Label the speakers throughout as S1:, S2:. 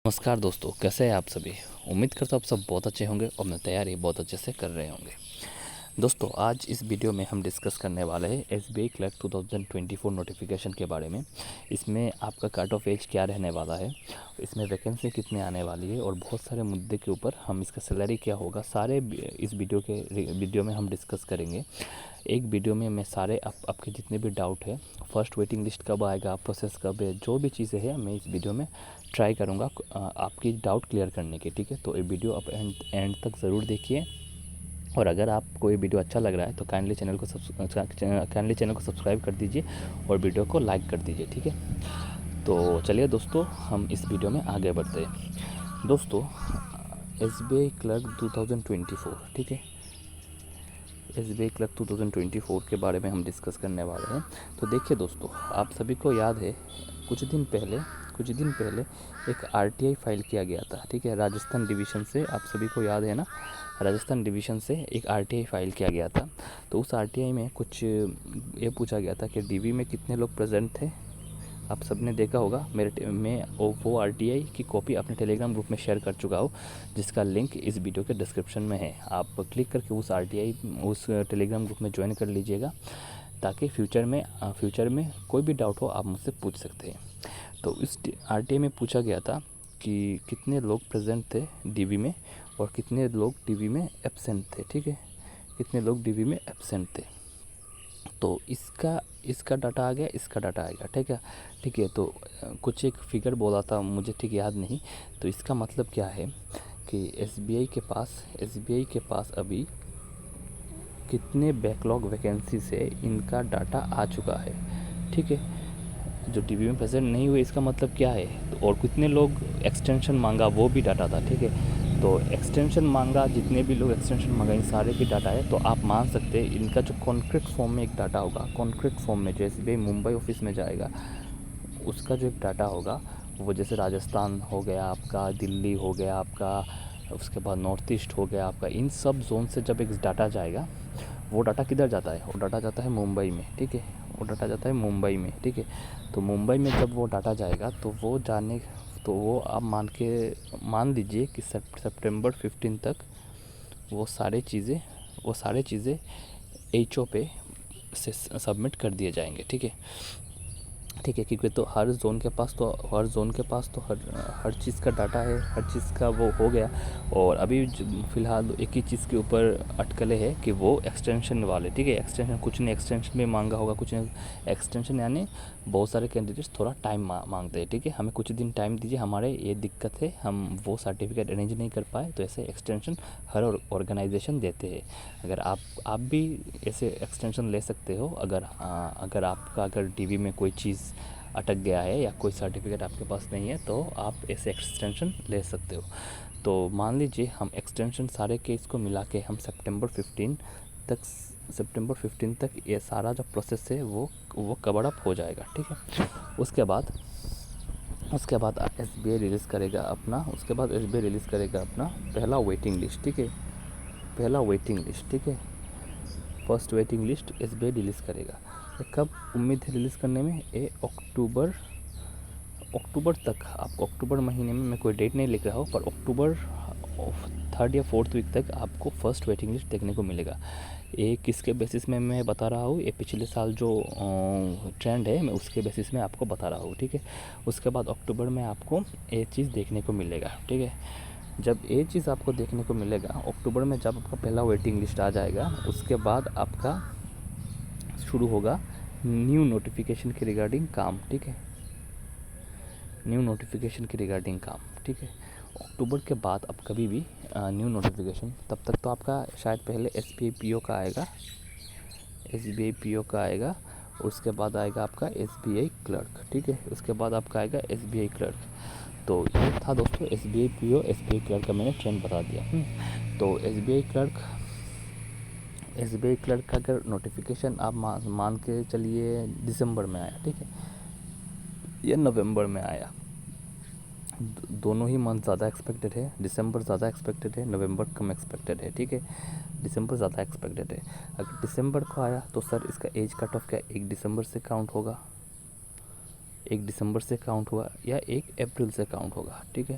S1: नमस्कार दोस्तों, कैसे हैं आप सभी। उम्मीद करता हूँ आप सब बहुत अच्छे होंगे और अपनी तैयारी बहुत अच्छे से कर रहे होंगे। दोस्तों, आज इस वीडियो में हम डिस्कस करने वाले हैं एसबीआई क्लर्क 2024 नोटिफिकेशन के बारे में। इसमें आपका कट ऑफ एज क्या रहने वाला है, इसमें वैकेंसी कितने आने वाली है और बहुत सारे मुद्दे के ऊपर हम इसका सैलरी क्या होगा, सारे इस वीडियो में हम डिस्कस करेंगे। एक वीडियो में मैं सारे आपके जितने भी डाउट है, फर्स्ट वेटिंग लिस्ट कब आएगा, प्रोसेस कब है, जो भी चीज़ें हैं मैं इस वीडियो में ट्राई करूँगा आपकी डाउट क्लियर करने के। ठीक है, तो ये वीडियो आप एंड तक ज़रूर देखिए। और अगर आपको ये वीडियो अच्छा लग रहा है तो काइंडली चैनल को सब्सक्राइब कर दीजिए और वीडियो को लाइक कर दीजिए। ठीक है, तो चलिए दोस्तों, हम इस वीडियो में आगे बढ़ते हैं। दोस्तों, एसबीआई क्लर्क 2024, ठीक है, एसबीआई क्लर्क 2024 के बारे में हम डिस्कस करने वाले हैं। तो देखिए दोस्तों, आप सभी को याद है कुछ दिन पहले एक आरटीआई फाइल किया गया था। ठीक है, राजस्थान डिवीज़न से, आप सभी को याद है ना, राजस्थान डिवीज़न से एक आरटीआई फाइल किया गया था। तो उस आरटीआई में कुछ ये पूछा गया था कि डीवी में कितने लोग प्रेजेंट थे। आप सबने देखा होगा, मैं वो आरटीआई की कॉपी अपने टेलीग्राम ग्रुप में शेयर कर चुका हूँ, जिसका लिंक इस वीडियो के डिस्क्रिप्शन में है। आप क्लिक करके उस टेलीग्राम ग्रुप में ज्वाइन कर लीजिएगा, ताकि फ्यूचर में कोई भी डाउट हो आप मुझसे पूछ सकते हैं। तो इस आरटीआई में पूछा गया था कि कितने लोग प्रेजेंट थे डीवी में और कितने लोग डीवी में एब्सेंट थे। ठीक है, कितने लोग डीवी में एब्सेंट थे। तो इसका डाटा आ गया, इसका डाटा आएगा। ठीक है, तो कुछ एक फिगर बोला था, मुझे ठीक याद नहीं। तो इसका मतलब क्या है कि एसबीआई के पास अभी कितने बैकलॉग वैकेंसी से इनका डाटा आ चुका है। ठीक है, जो टीवी में प्रेजेंट नहीं हुए, इसका मतलब क्या है, तो और कितने लोग एक्सटेंशन मांगा वो भी डाटा था। ठीक है, तो एक्सटेंशन मांगा, जितने भी लोग एक्सटेंशन मांगा, इन सारे की डाटा है। तो आप मान सकते हैं इनका जो कॉन्क्रीट फॉर्म में एक डाटा होगा, कॉन्क्रीट फॉर्म में जैसे मुंबई ऑफिस में जाएगा, उसका जो एक डाटा होगा वो जैसे राजस्थान हो गया आपका, दिल्ली हो गया आपका, उसके बाद नॉर्थ ईस्ट हो गया आपका, इन सब जोन से जब एक डाटा जाएगा, वो डाटा किधर जाता है, वो डाटा जाता है मुंबई में। ठीक है, वो डाटा जाता है मुंबई में। ठीक है, तो मुंबई में जब वो डाटा जाएगा तो वो आप मान लीजिए कि सितंबर 15 तक वो सारे चीज़ें एचओ पे से सबमिट कर दिए जाएंगे। ठीक है, क्योंकि तो हर जोन के पास तो हर चीज़ का डाटा है, हर चीज़ का वो हो गया। और अभी फ़िलहाल एक ही चीज़ के ऊपर अटकले है कि वो एक्सटेंशन वाले। ठीक है, एक्सटेंशन कुछ ने एक्सटेंशन भी मांगा होगा, कुछ ने एक्सटेंशन, यानी बहुत सारे कैंडिडेट्स थोड़ा टाइम मांगते हैं। ठीक है, हमें कुछ दिन टाइम दीजिए, हमारे ये दिक्कत है, हम वो सर्टिफिकेट अरेंज नहीं कर पाए, तो ऐसे एक्सटेंशन हर ऑर्गेनाइजेशन देते हैं। अगर आप भी ऐसे एक्सटेंशन ले सकते हो, अगर आपका डीवी में कोई चीज़ अटक गया है या कोई सर्टिफिकेट आपके पास नहीं है, तो आप ऐसे एक्सटेंशन ले सकते हो। तो मान लीजिए हम एक्सटेंशन सारे केस को मिला के हम सितंबर 15 तक ये सारा जो प्रोसेस है वो कवर अप हो जाएगा। ठीक है, उसके बाद एसबीआई रिलीज़ करेगा अपना पहला वेटिंग लिस्ट। ठीक है, ठीक है, first waiting list SBI release करेगा। कब उम्मीद है रिलीज़ करने में, ये अक्टूबर तक, आपको अक्टूबर महीने में, मैं कोई डेट नहीं लिख रहा हूँ, पर अक्टूबर 3rd या 4th वीक तक आपको फर्स्ट वेटिंग लिस्ट देखने को मिलेगा। ये किसके बेसिस में मैं बता रहा हूँ, ये पिछले साल जो ट्रेंड है, मैं उसके बेसिस में आपको बता रहा हूँ। ठीक है, उसके बाद अक्टूबर में आपको ये चीज़ देखने को मिलेगा। ठीक है, जब ये चीज़ आपको देखने को मिलेगा अक्टूबर में, जब आपका पहला वेटिंग लिस्ट आ जाएगा, उसके बाद आपका शुरू होगा न्यू नोटिफिकेशन के रिगार्डिंग काम। ठीक है, न्यू नोटिफिकेशन के रिगार्डिंग काम। ठीक है, अक्टूबर के बाद अब कभी भी न्यू नोटिफिकेशन, तब तक तो आपका शायद पहले एसबीआई पीओ का आएगा, और उसके बाद आएगा आपका एसबीआई क्लर्क। ठीक है, उसके बाद आपका आएगा एसबीआई क्लर्क। तो ये था दोस्तों एसबीआई पीओ एसबीआई क्लर्क का मैंने ट्रेंड बता दिया। तो एसबीआई क्लर्क का अगर नोटिफिकेशन आप मान के चलिए दिसंबर में आया, ठीक है, या नवंबर में आया, दोनों ही मंथ ज़्यादा एक्सपेक्टेड है। दिसंबर ज़्यादा एक्सपेक्टेड है, नवंबर कम एक्सपेक्टेड है। ठीक है, दिसंबर ज़्यादा एक्सपेक्टेड है। अगर दिसंबर को आया तो सर इसका एज कट ऑफ क्या 1 दिसंबर से काउंट होगा, 1 दिसंबर से काउंट होगा या 1 अप्रैल से काउंट होगा, ठीक है।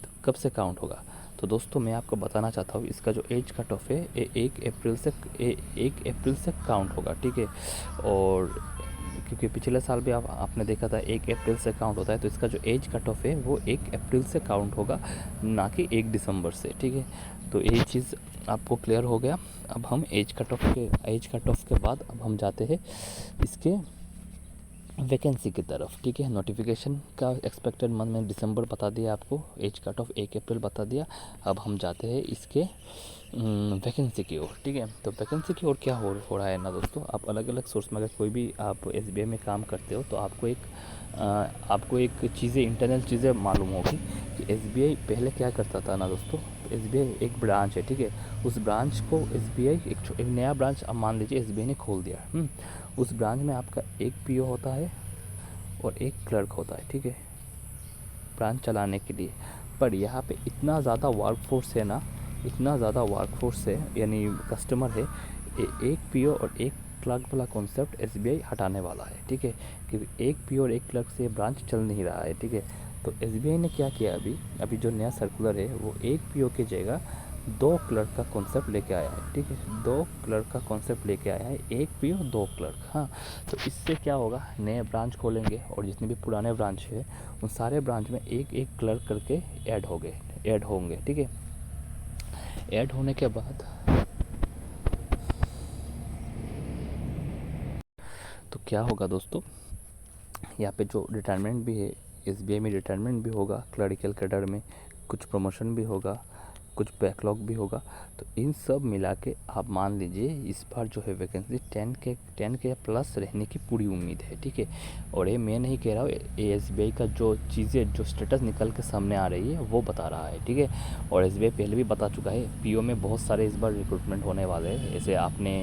S1: तो कब से काउंट होगा? तो दोस्तों मैं आपको बताना चाहता हूँ, इसका जो एज कट ऑफ है ये 1 अप्रैल से 1 अप्रैल से काउंट होगा, ठीक है। और क्योंकि पिछले साल भी आपने देखा था 1 अप्रैल से काउंट होता है, तो इसका जो एज कट ऑफ है वो 1 अप्रैल से काउंट होगा, ना कि 1 दिसंबर से, ठीक है। तो ये चीज़ आपको क्लियर हो गया। अब हम एज कट ऑफ के बाद अब हम जाते हैं इसके वैकेंसी की तरफ, ठीक है। नोटिफिकेशन का एक्सपेक्टेड मंथ में दिसंबर बता दिया आपको, एज कट ऑफ 1 अप्रैल बता दिया। अब हम जाते हैं इसके वैकेंसी की ओर, ठीक है। तो वैकेंसी की ओर क्या हो रहा है ना दोस्तों, आप अलग अलग सोर्स में अगर कोई भी आप एसबीआई में काम करते हो तो आपको एक चीज़ें इंटरनल चीज़ें मालूम होगी कि एसबीआई पहले क्या करता था ना दोस्तों। एसबीआई एक ब्रांच है, ठीक है। उस ब्रांच को एसबीआई एक नया ब्रांच अब मान लीजिए एसबीआई ने खोल दिया। उस ब्रांच में आपका एक पीओ होता है और एक क्लर्क होता है, ठीक है, ब्रांच चलाने के लिए। पर यहाँ पे इतना ज़्यादा वर्कफोर्स है ना, इतना ज़्यादा वर्कफोर्स है, यानी कस्टमर है, एक पीओ और एक क्लर्क वाला कॉन्सेप्ट एसबीआई हटाने वाला है, ठीक है। क्योंकि एक पीओ और एक क्लर्क से ब्रांच चल नहीं रहा है, ठीक है। तो एसबीआई ने क्या किया, अभी जो नया सर्कुलर है वो एक पीओ की जगह 2 क्लर्क का कॉन्सेप्ट लेके आया है, ठीक है। 2 क्लर्क का कॉन्सेप्ट लेके आया है, एक पीओ 2 क्लर्क। हाँ, तो इससे क्या होगा, नए ब्रांच खोलेंगे और जितने भी पुराने ब्रांच है उन सारे ब्रांच में एक एक क्लर्क करके ऐड होंगे, ठीक है। ऐड होने के बाद तो क्या होगा दोस्तों, यहाँ पे जो रिटायरमेंट भी है, एसबीआई में रिटायरमेंट भी होगा, क्लरिकल कैडर में कुछ प्रमोशन भी होगा, कुछ बैकलॉग भी होगा। तो इन सब मिला के आप मान लीजिए इस बार जो है वैकेंसी 10 के प्लस रहने की पूरी उम्मीद है, ठीक है। और ये मैं नहीं कह रहा हूँ, एसबीआई का जो चीज़ें जो स्टेटस निकल के सामने आ रही है वो बता रहा है, ठीक है। और एसबीआई पहले भी बता चुका है, पीओ में बहुत सारे इस बार रिक्रूटमेंट होने वाले हैं। ऐसे आपने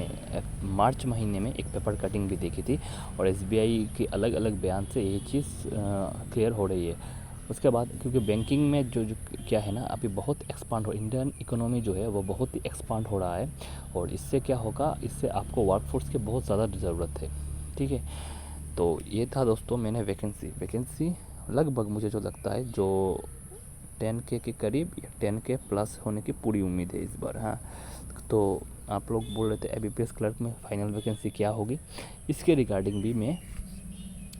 S1: मार्च महीने में एक पेपर कटिंग भी देखी थी और एसबीआई के अलग अलग बयान से ये चीज़ क्लियर हो रही है। उसके बाद क्योंकि बैंकिंग में जो क्या है ना, अभी बहुत एक्सपांड हो, इंडियन इकोनॉमी जो है वो बहुत ही एक्सपांड हो रहा है। और इससे क्या होगा, इससे आपको वर्कफोर्स की बहुत ज़्यादा ज़रूरत है, ठीक है। तो ये था दोस्तों, मैंने वैकेंसी लगभग मुझे जो लगता है जो 10K के करीब या 10K प्लस होने की पूरी उम्मीद है इस बार। हाँ, तो आप लोग बोल रहे थे एबीपीएस क्लर्क में फाइनल वैकेंसी क्या होगी, इसके रिगार्डिंग भी मैं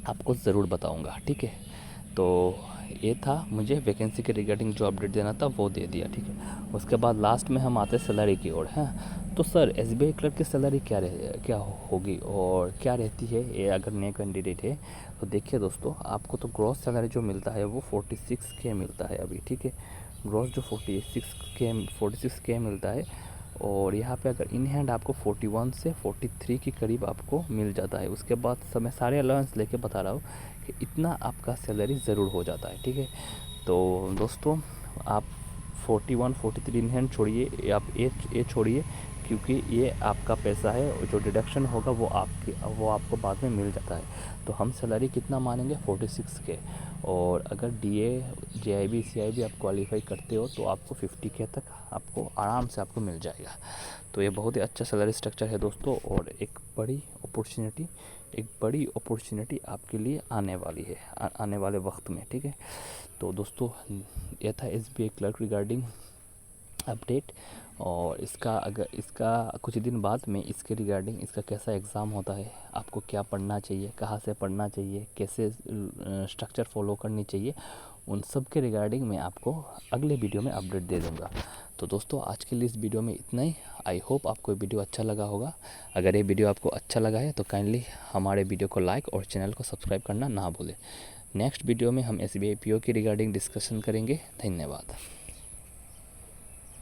S1: आपको ज़रूर बताऊंगा, ठीक है। तो ये था, मुझे वैकेंसी के रिगार्डिंग जो अपडेट देना था वो दे दिया, ठीक है। उसके बाद लास्ट में हम आते हैं सैलरी की ओर। हाँ, तो सर एसबीआई क्लर्क की सैलरी क्या होगी और क्या रहती है, ये अगर नए कैंडिडेट है तो देखिए दोस्तों, आपको तो ग्रॉस सैलरी जो मिलता है वो 46K मिलता है अभी, ठीक है। ग्रॉस जो 46K मिलता है। और यहाँ पे अगर इन हैंड आपको 41 से 43 के करीब आपको मिल जाता है। उसके बाद मैं सारे अलाउंस लेके बता रहा हूँ कि इतना आपका सैलरी ज़रूर हो जाता है, ठीक है। तो दोस्तों आप 41 43 इन हैंड छोड़िए, आप ये छोड़िए, क्योंकि ये आपका पैसा है और जो डिडक्शन होगा वो आपको बाद में मिल जाता है। तो हम सैलरी कितना मानेंगे, 46K। और अगर डीए जेआईबी सीआईबी आप क्वालिफाई करते हो तो आपको 50K तक आपको आराम से आपको मिल जाएगा। तो ये बहुत ही अच्छा सैलरी स्ट्रक्चर है दोस्तों, और एक बड़ी अपॉर्चुनिटी आपके लिए आने वाली है आने वाले वक्त में, ठीक है। तो दोस्तों ये था एसबीआई क्लर्क रिगार्डिंग अपडेट। और इसका कुछ दिन बाद में इसके रिगार्डिंग इसका कैसा एग्ज़ाम होता है, आपको क्या पढ़ना चाहिए, कहाँ से पढ़ना चाहिए, कैसे स्ट्रक्चर फॉलो करनी चाहिए, उन सब के रिगार्डिंग मैं आपको अगले वीडियो में अपडेट दे दूँगा। तो दोस्तों आज के लिए इस वीडियो में इतना ही। आई होप आपको ये वीडियो अच्छा लगा होगा। अगर ये वीडियो आपको अच्छा लगा है तो काइंडली हमारे वीडियो को लाइक और चैनल को सब्सक्राइब करना ना भूलें। नेक्स्ट वीडियो में हम एसबीआई पीओ की रिगार्डिंग डिस्कशन करेंगे। धन्यवाद।